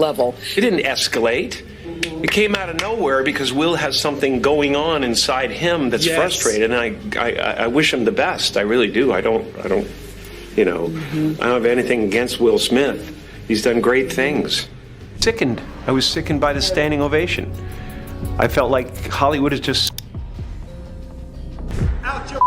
level. It didn't escalate. It came out of nowhere because Will has something going on inside him that's frustrated, and I wish him the best. I really do. I don't I don't have anything against Will Smith. He's done great things. Sickened. I was sickened by the standing ovation. I felt like Hollywood is just out your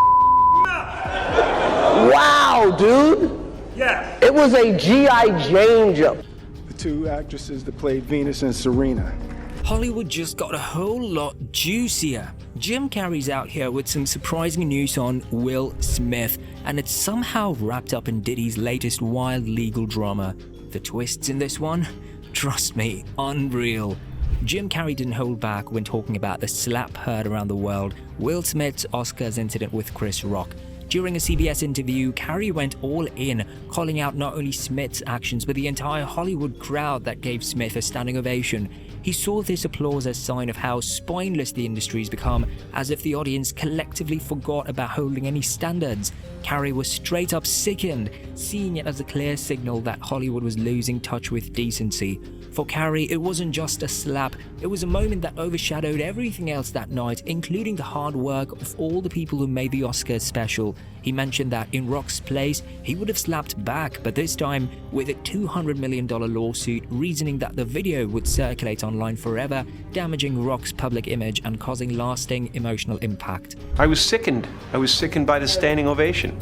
Wow, dude. Yes. It was a G.I. Jane jump. The two actresses that played Venus and Serena. Hollywood just got a whole lot juicier. Jim Carrey's out here with some surprising news on Will Smith, and it's somehow wrapped up in Diddy's latest wild legal drama. The twists in this one? Trust me, unreal. Jim Carrey didn't hold back when talking about the slap heard around the world, Will Smith's Oscars incident with Chris Rock. During a CBS interview, Carrey went all in, calling out not only Smith's actions but the entire Hollywood crowd that gave Smith a standing ovation. He saw this applause as a sign of how spineless the industry's become, as if the audience collectively forgot about holding any standards. Carrey was straight up sickened, seeing it as a clear signal that Hollywood was losing touch with decency. For Carrey, it wasn't just a slap, it was a moment that overshadowed everything else that night, including the hard work of all the people who made the Oscars special. He mentioned that in Rock's place, he would have slapped back, but this time with a $200 million lawsuit, reasoning that the video would circulate online forever, damaging Rock's public image and causing lasting emotional impact. I was sickened. I was sickened by the standing ovation.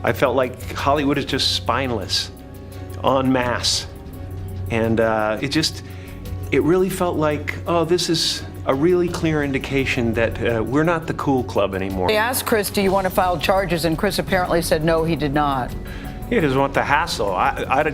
I felt like Hollywood is just spineless, en masse. And it really felt like, oh, this is a really clear indication that we're not the cool club anymore. They asked Chris, do you want to file charges? And Chris apparently said no, he did not. He doesn't want the hassle. I'd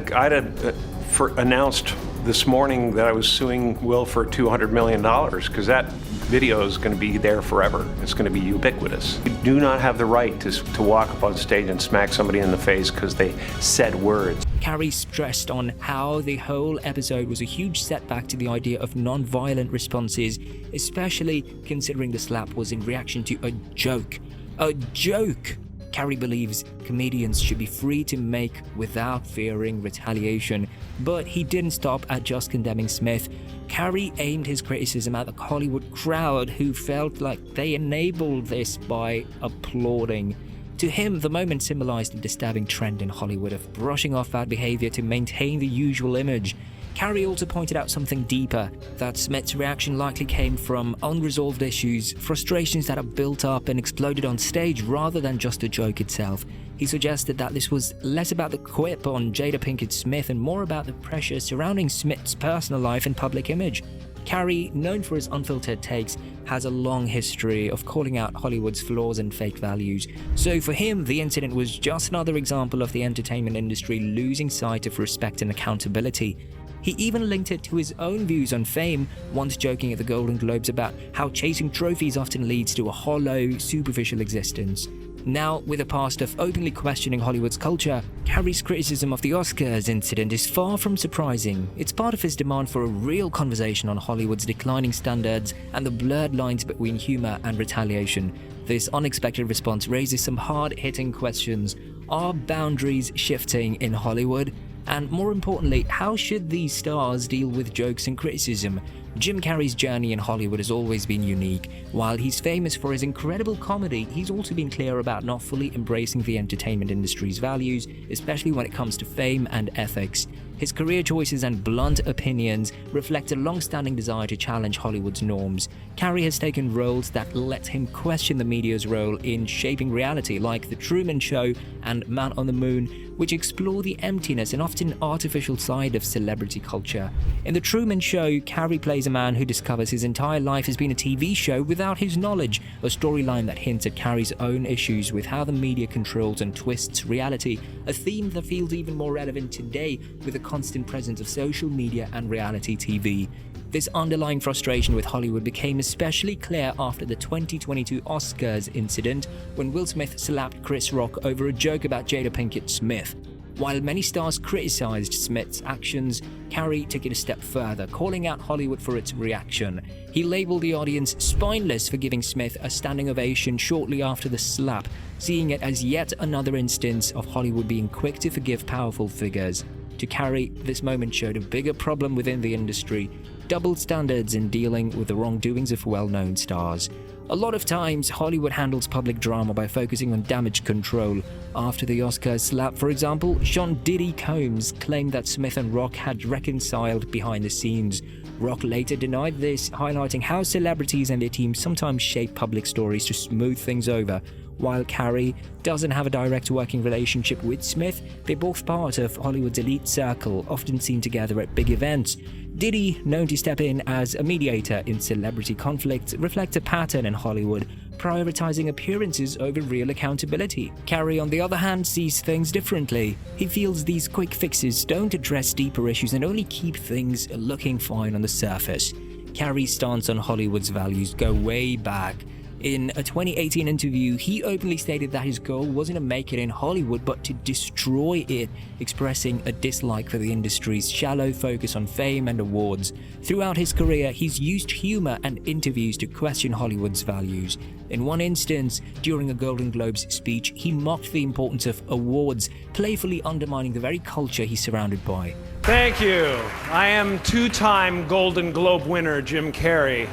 announced this morning that I was suing Will for $200 million because that video is going to be there forever. It's going to be ubiquitous. You do not have the right to walk up on stage and smack somebody in the face because they said words. Carrey stressed on how the whole episode was a huge setback to the idea of non-violent responses, especially considering the slap was in reaction to a joke. A joke! Carrey believes comedians should be free to make without fearing retaliation, but he didn't stop at just condemning Smith. Carrey aimed his criticism at the Hollywood crowd, who felt like they enabled this by applauding. To him, the moment symbolized a disturbing trend in Hollywood of brushing off bad behavior to maintain the usual image. Carrey also pointed out something deeper, that Smith's reaction likely came from unresolved issues, frustrations that have built up and exploded on stage rather than just a joke itself. He suggested that this was less about the quip on Jada Pinkett Smith and more about the pressure surrounding Smith's personal life and public image. Carrey, known for his unfiltered takes, has a long history of calling out Hollywood's flaws and fake values. So for him, the incident was just another example of the entertainment industry losing sight of respect and accountability. He even linked it to his own views on fame, once joking at the Golden Globes about how chasing trophies often leads to a hollow, superficial existence. Now, with a past of openly questioning Hollywood's culture, Carrey's criticism of the Oscars incident is far from surprising. It's part of his demand for a real conversation on Hollywood's declining standards and the blurred lines between humor and retaliation. This unexpected response raises some hard-hitting questions. Are boundaries shifting in Hollywood? And more importantly, how should these stars deal with jokes and criticism? Jim Carrey's journey in Hollywood has always been unique. While he's famous for his incredible comedy, he's also been clear about not fully embracing the entertainment industry's values, especially when it comes to fame and ethics. His career choices and blunt opinions reflect a long-standing desire to challenge Hollywood's norms. Carrey has taken roles that let him question the media's role in shaping reality, like The Truman Show and Man on the Moon, which explore the emptiness and often artificial side of celebrity culture. In The Truman Show, Carrey plays a man who discovers his entire life has been a TV show without his knowledge, a storyline that hints at Carrey's own issues with how the media controls and twists reality, a theme that feels even more relevant today with the constant presence of social media and reality TV. This underlying frustration with Hollywood became especially clear after the 2022 Oscars incident, when Will Smith slapped Chris Rock over a joke about Jada Pinkett Smith. While many stars criticized Smith's actions, Carrey took it a step further, calling out Hollywood for its reaction. He labeled the audience spineless for giving Smith a standing ovation shortly after the slap, seeing it as yet another instance of Hollywood being quick to forgive powerful figures. To Carrey, this moment showed a bigger problem within the industry: double standards in dealing with the wrongdoings of well-known stars. A lot of times, Hollywood handles public drama by focusing on damage control. After the Oscars slap, for example, Sean Diddy Combs claimed that Smith and Rock had reconciled behind the scenes. Rock later denied this, highlighting how celebrities and their teams sometimes shape public stories to smooth things over. While Carrey doesn't have a direct working relationship with Smith, they're both part of Hollywood's elite circle, often seen together at big events. Diddy, known to step in as a mediator in celebrity conflicts, reflects a pattern in Hollywood, prioritizing appearances over real accountability. Carrey, on the other hand, sees things differently. He feels these quick fixes don't address deeper issues and only keep things looking fine on the surface. Carrey's stance on Hollywood's values go way back. In a 2018 interview, he openly stated that his goal wasn't to make it in Hollywood, but to destroy it, expressing a dislike for the industry's shallow focus on fame and awards. Throughout his career, he's used humor and interviews to question Hollywood's values. In one instance, during a Golden Globes speech, he mocked the importance of awards, playfully undermining the very culture he's surrounded by. Thank you. I am two-time Golden Globe winner Jim Carrey.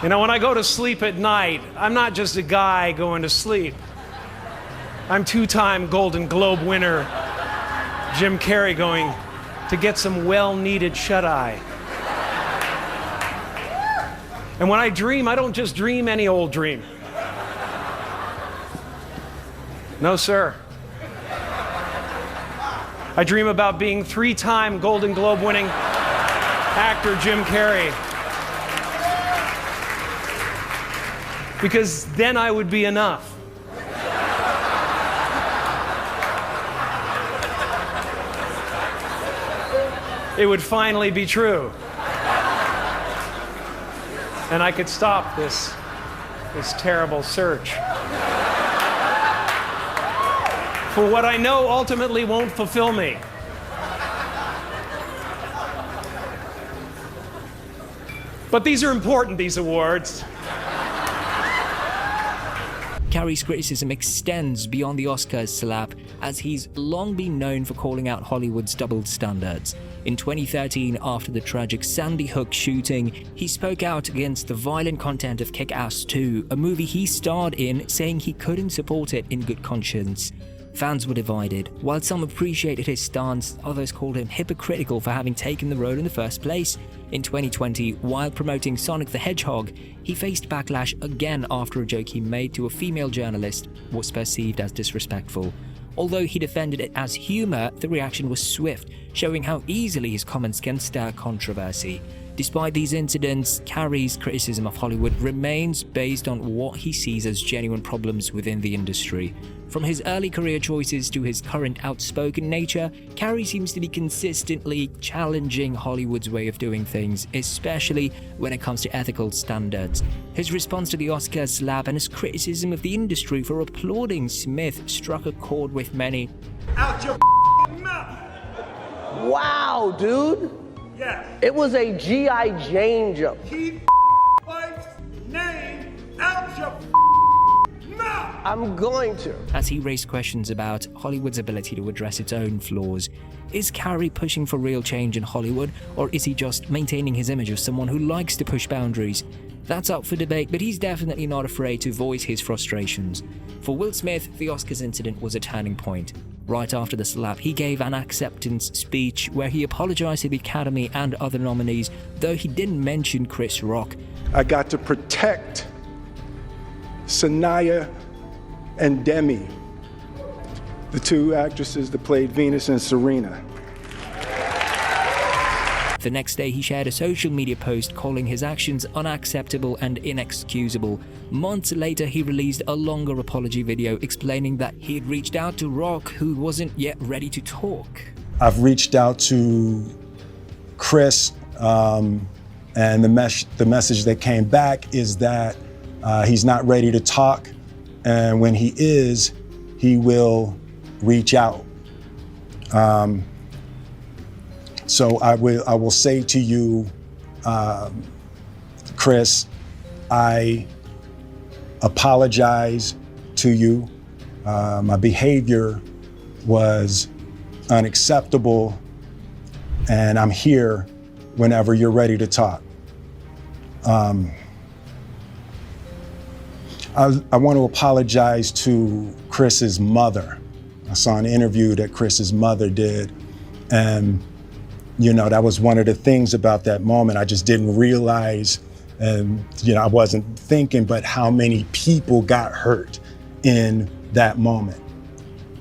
You know, when I go to sleep at night, I'm not just a guy going to sleep. I'm two-time Golden Globe winner Jim Carrey going to get some well-needed shut-eye. And when I dream, I don't just dream any old dream. No, sir. I dream about being three-time Golden Globe winning actor Jim Carrey. Because then I would be enough. It would finally be true. And I could stop this terrible search for what I know ultimately won't fulfill me. But these are important, these awards. Carrey's criticism extends beyond the Oscars slap, as he's long been known for calling out Hollywood's double standards. In 2013, after the tragic Sandy Hook shooting, he spoke out against the violent content of Kick-Ass 2, a movie he starred in, saying he couldn't support it in good conscience. Fans were divided. While some appreciated his stance, others called him hypocritical for having taken the role in the first place. In 2020, while promoting Sonic the Hedgehog, he faced backlash again after a joke he made to a female journalist was perceived as disrespectful. Although he defended it as humor, the reaction was swift, showing how easily his comments can stir controversy. Despite these incidents, Carrey's criticism of Hollywood remains based on what he sees as genuine problems within the industry. From his early career choices to his current outspoken nature, Carrey seems to be consistently challenging Hollywood's way of doing things, especially when it comes to ethical standards. His response to the Oscars slap and his criticism of the industry for applauding Smith struck a chord with many. Out your mouth! Wow, dude. Yes. It was a G.I. Jane jump. Keep wife's name out your mouth! I'm going to. As he raised questions about Hollywood's ability to address its own flaws. Is Carrey pushing for real change in Hollywood, or is he just maintaining his image of someone who likes to push boundaries? That's up for debate, but he's definitely not afraid to voice his frustrations. For Will Smith, the Oscars incident was a turning point. Right after the slap, he gave an acceptance speech where he apologized to the Academy and other nominees, though he didn't mention Chris Rock. I got to protect Sanaya and Demi, the two actresses that played Venus and Serena. The next day, he shared a social media post calling his actions unacceptable and inexcusable. Months later, he released a longer apology video explaining that he had reached out to Rock, who wasn't yet ready to talk. I've reached out to Chris, and the message that came back is that he's not ready to talk, and when he is, he will reach out. So I will say to you, Chris, I apologize to you. My behavior was unacceptable, and I'm here whenever you're ready to talk. I want to apologize to Chris's mother. I saw an interview that Chris's mother did, and that was one of the things about that moment. I just didn't realize, and I wasn't thinking, but how many people got hurt in that moment.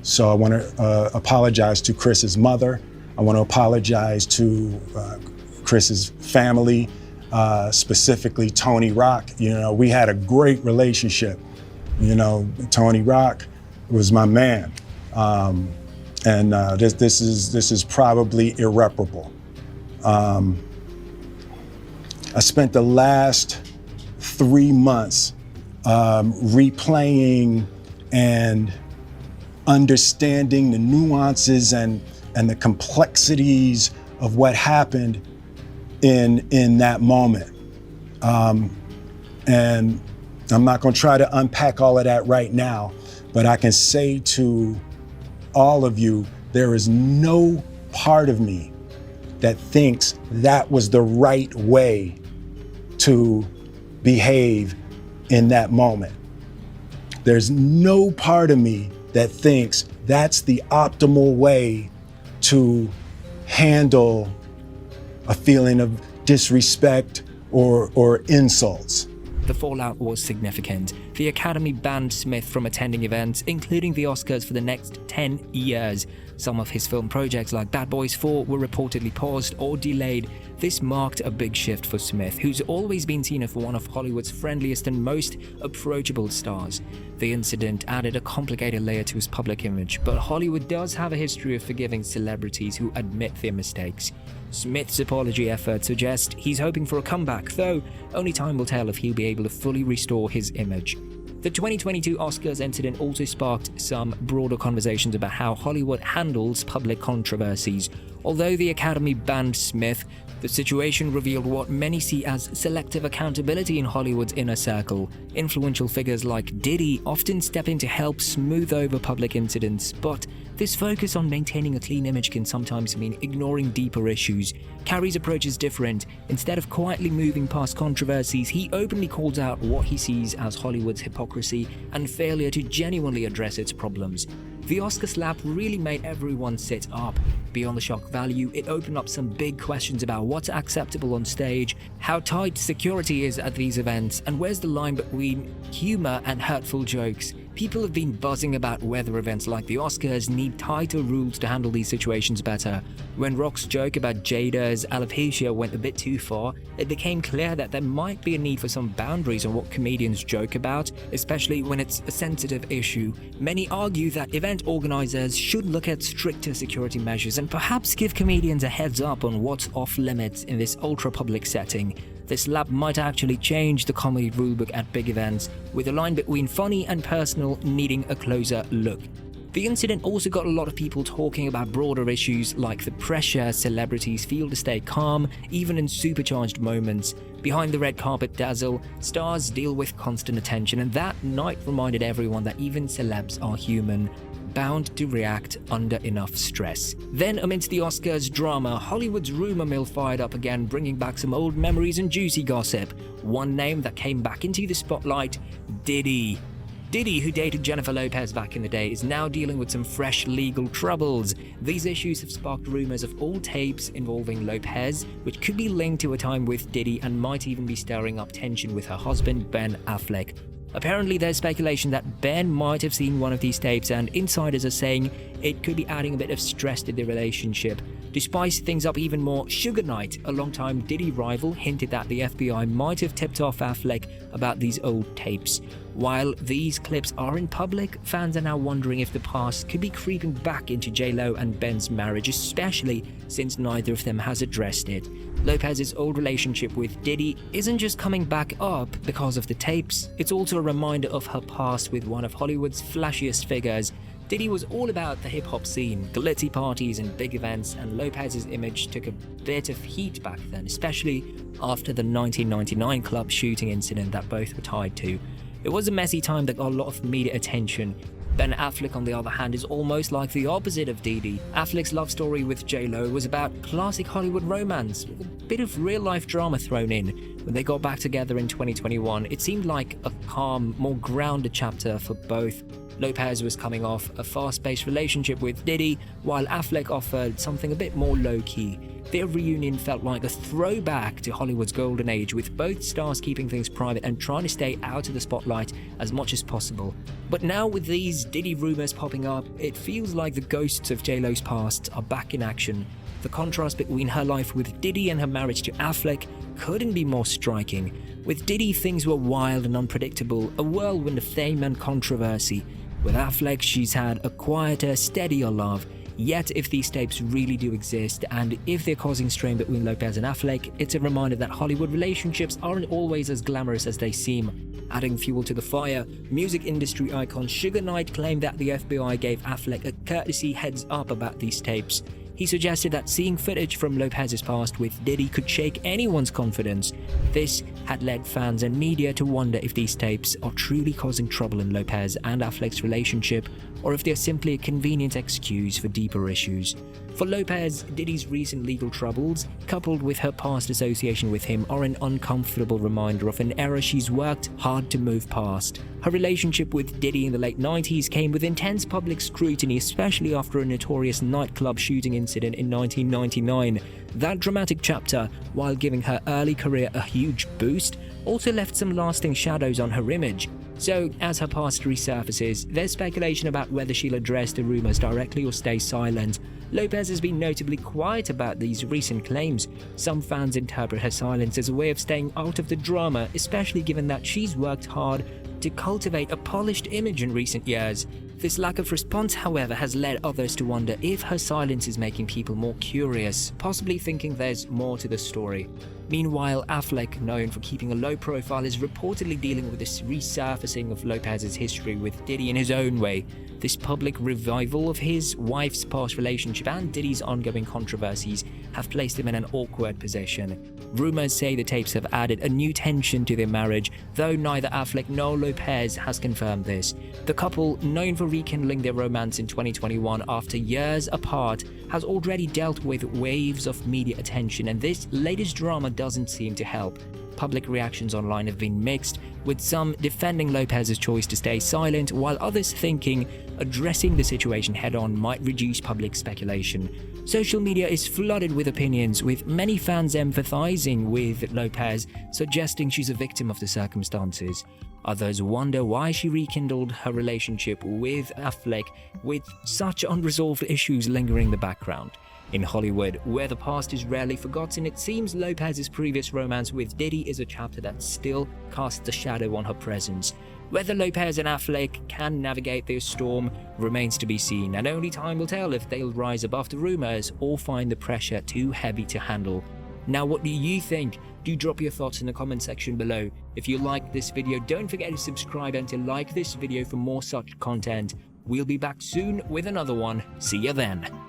So I want to apologize to Chris's mother. I want to apologize to Chris's family, specifically Tony Rock. We had a great relationship. Tony Rock was my man. And this is probably irreparable. I spent the last 3 months replaying and understanding the nuances and the complexities of what happened in that moment. And I'm not going to try to unpack all of that right now, but I can say to all of you, there is no part of me that thinks that was the right way to behave in that moment. There's no part of me that thinks that's the optimal way to handle a feeling of disrespect or insults. The fallout was significant. The Academy banned Smith from attending events, including the Oscars, for the next 10 years. Some of his film projects like Bad Boys 4 were reportedly paused or delayed. This marked a big shift for Smith, who's always been seen as one of Hollywood's friendliest and most approachable stars. The incident added a complicated layer to his public image, but Hollywood does have a history of forgiving celebrities who admit their mistakes. Smith's apology effort suggests he's hoping for a comeback, though only time will tell if he'll be able to fully restore his image. The 2022 Oscars incident also sparked some broader conversations about how Hollywood handles public controversies. Although the Academy banned Smith, the situation revealed what many see as selective accountability in Hollywood's inner circle. Influential figures like Diddy often step in to help smooth over public incidents, but this focus on maintaining a clean image can sometimes mean ignoring deeper issues. Carrey's approach is different. Instead of quietly moving past controversies, he openly calls out what he sees as Hollywood's hypocrisy and failure to genuinely address its problems. The Oscar slap really made everyone sit up. Beyond the shock value, it opened up some big questions about what's acceptable on stage, how tight security is at these events, and where's the line between humor and hurtful jokes. People have been buzzing about whether events like the Oscars need tighter rules to handle these situations better. When Rock's joke about Jada's alopecia went a bit too far, it became clear that there might be a need for some boundaries on what comedians joke about, especially when it's a sensitive issue. Many argue that event organizers should look at stricter security measures and perhaps give comedians a heads up on what's off limits in this ultra-public setting. This slap might actually change the comedy rulebook at big events, with the line between funny and personal needing a closer look. The incident also got a lot of people talking about broader issues like the pressure celebrities feel to stay calm, even in supercharged moments. Behind the red carpet dazzle, stars deal with constant attention, and that night reminded everyone that even celebs are human, bound to react under enough stress. Then, amidst the Oscars drama, Hollywood's rumor mill fired up again, bringing back some old memories and juicy gossip. One name that came back into the spotlight: Diddy. Diddy, who dated Jennifer Lopez back in the day, is now dealing with some fresh legal troubles. These issues have sparked rumors of old tapes involving Lopez, which could be linked to a time with Diddy and might even be stirring up tension with her husband, Ben Affleck. Apparently, there's speculation that Ben might have seen one of these tapes, and insiders are saying it could be adding a bit of stress to the relationship. To spice things up even more, Suge Knight, a longtime Diddy rival, hinted that the FBI might have tipped off Affleck about these old tapes. While these clips are in public, fans are now wondering if the past could be creeping back into J-Lo and Ben's marriage, especially since neither of them has addressed it. Lopez's old relationship with Diddy isn't just coming back up because of the tapes, it's also a reminder of her past with one of Hollywood's flashiest figures. Diddy was all about the hip-hop scene, glitzy parties and big events, and Lopez's image took a bit of heat back then, especially after the 1999 club shooting incident that both were tied to. It was a messy time that got a lot of media attention. Ben Affleck, on the other hand, is almost like the opposite of Diddy. Affleck's love story with J-Lo was about classic Hollywood romance, with a bit of real-life drama thrown in. When they got back together in 2021, it seemed like a calm, more grounded chapter for both. Lopez was coming off a fast-paced relationship with Diddy, while Affleck offered something a bit more low-key. Their reunion felt like a throwback to Hollywood's golden age, with both stars keeping things private and trying to stay out of the spotlight as much as possible. But now with these Diddy rumors popping up, it feels like the ghosts of J-Lo's past are back in action. The contrast between her life with Diddy and her marriage to Affleck couldn't be more striking. With Diddy, things were wild and unpredictable, a whirlwind of fame and controversy. With Affleck, she's had a quieter, steadier love. Yet, if these tapes really do exist, and if they're causing strain between Lopez and Affleck, it's a reminder that Hollywood relationships aren't always as glamorous as they seem. Adding fuel to the fire, music industry icon Suge Knight claimed that the FBI gave Affleck a courtesy heads up about these tapes. He suggested that seeing footage from Lopez's past with Diddy could shake anyone's confidence. This had led fans and media to wonder if these tapes are truly causing trouble in Lopez and Affleck's relationship, or if they're simply a convenient excuse for deeper issues. For Lopez, Diddy's recent legal troubles, coupled with her past association with him, are an uncomfortable reminder of an era she's worked hard to move past. Her relationship with Diddy in the late 90s came with intense public scrutiny, especially after a notorious nightclub shooting incident in 1999. That dramatic chapter, while giving her early career a huge boost, also left some lasting shadows on her image. So, as her past resurfaces, there's speculation about whether she'll address the rumors directly or stay silent. Lopez has been notably quiet about these recent claims. Some fans interpret her silence as a way of staying out of the drama, especially given that she's worked hard to cultivate a polished image in recent years. This lack of response, however, has led others to wonder if her silence is making people more curious, possibly thinking there's more to the story. Meanwhile, Affleck, known for keeping a low profile, is reportedly dealing with this resurfacing of Lopez's history with Diddy in his own way. This public revival of his wife's past relationship and Diddy's ongoing controversies have placed him in an awkward position. Rumors say the tapes have added a new tension to their marriage, though neither Affleck nor Lopez has confirmed this. The couple, known for rekindling their romance in 2021 after years apart, has already dealt with waves of media attention, and this latest drama doesn't seem to help. Public reactions online have been mixed, with some defending Lopez's choice to stay silent, while others thinking addressing the situation head-on might reduce public speculation. Social media is flooded with opinions, with many fans empathizing with Lopez, suggesting she's a victim of the circumstances. Others wonder why she rekindled her relationship with Affleck with such unresolved issues lingering in the background. In Hollywood, where the past is rarely forgotten, it seems Lopez's previous romance with Diddy is a chapter that still casts a shadow on her presence. Whether Lopez and Affleck can navigate this storm remains to be seen, and only time will tell if they'll rise above the rumors or find the pressure too heavy to handle. Now, what do you think? Do drop your thoughts in the comment section below. If you liked this video, don't forget to subscribe and to like this video for more such content. We'll be back soon with another one. See you then.